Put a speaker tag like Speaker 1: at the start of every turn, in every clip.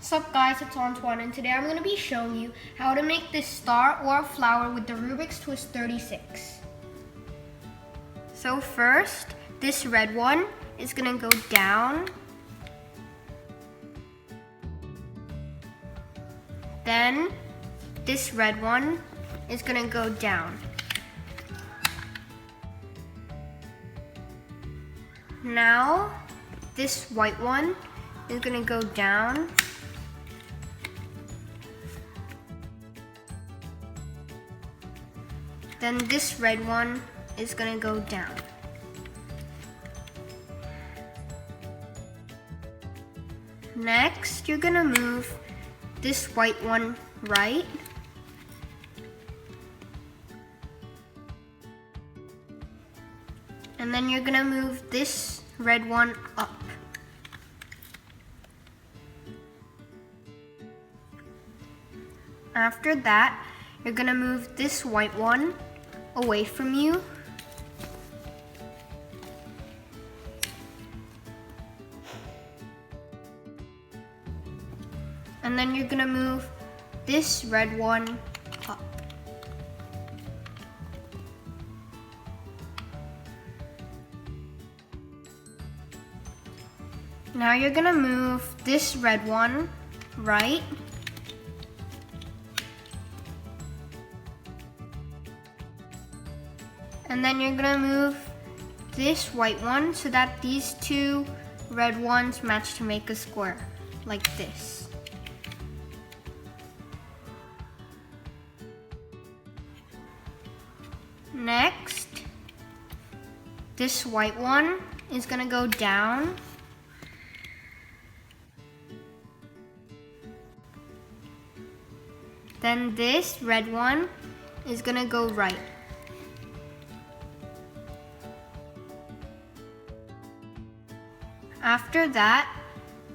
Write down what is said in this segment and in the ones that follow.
Speaker 1: What's up guys, it's Antoine, and today I'm going to be showing you how to make this star or flower with the Rubik Twist 36. So first, this red one is going to go down. Then this red one is going to go down. Now this white one is going to go down. Then this red one is going to go down. Next, you're going to move this white one right. And then you're going to move this red one up. After that, you're going to move this white one away from you. And then you're going to move this red one up. Now you're going to move this red one right. And then you're gonna move this white one so that these two red ones match to make a square, like this. Next, this white one is gonna go down. Then this red one is gonna go right. After that,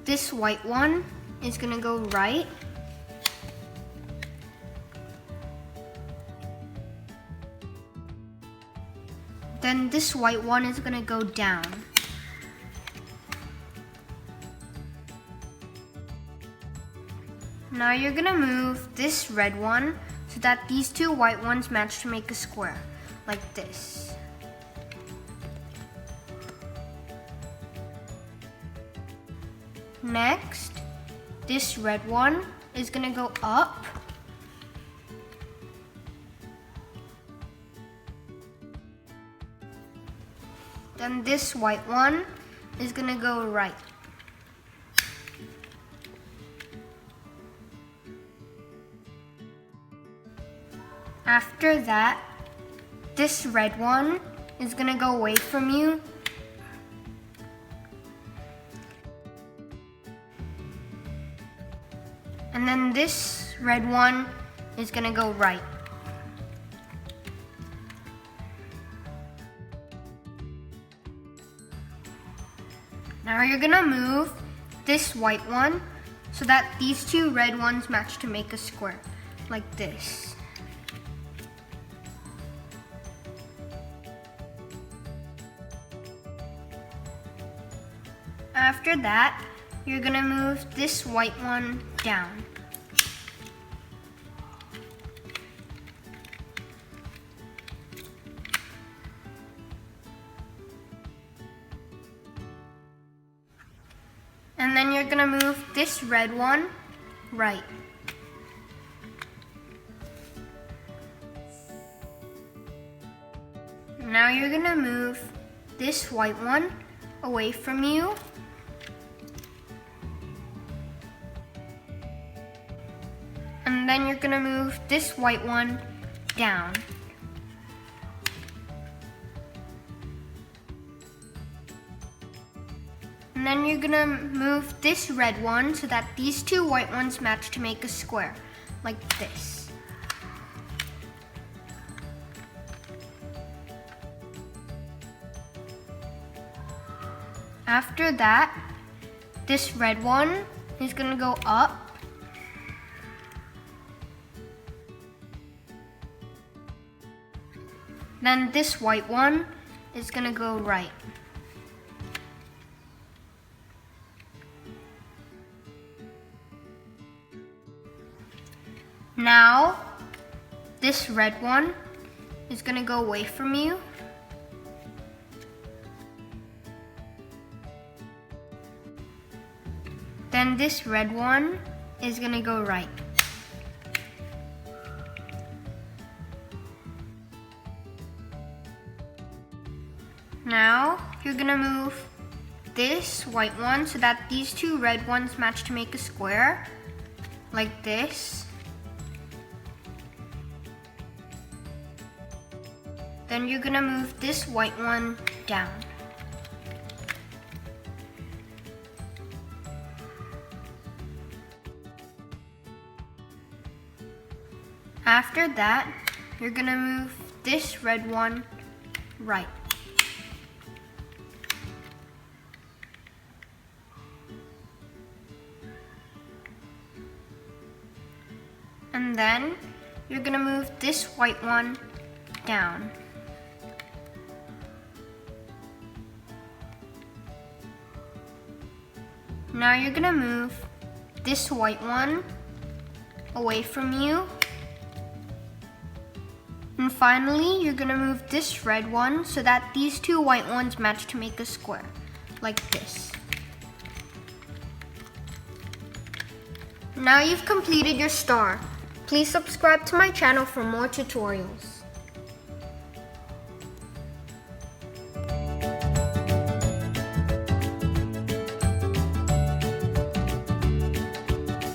Speaker 1: this white one is going to go right. Then this white one is going to go down. Now you're going to move this red one so that these two white ones match to make a square, like this. Next, this red one is going to go up. Then this white one is going to go right. After that, this red one is going to go away from you. And then this red one is going to go right. Now you're going to move this white one so that these two red ones match to make a square, like this. After that, you're going to move this white one down. And then you're going to move this red one right. Now you're going to move this white one away from you. And then you're going to move this white one down. And then you're going to move this red one so that these two white ones match to make a square, like this. After that, this red one is going to go up. Then this white one is going to go right. Now, this red one is gonna go away from you. Then this red one is gonna go right. Now, you're gonna move this white one so that these two red ones match to make a square, like this. Then you're gonna move this white one down. After that, you're gonna move this red one right. And then you're gonna move this white one down. Now you're gonna move this white one away from you. And finally, you're gonna move this red one so that these two white ones match to make a square, like this. Now you've completed your star. Please subscribe to my channel for more tutorials.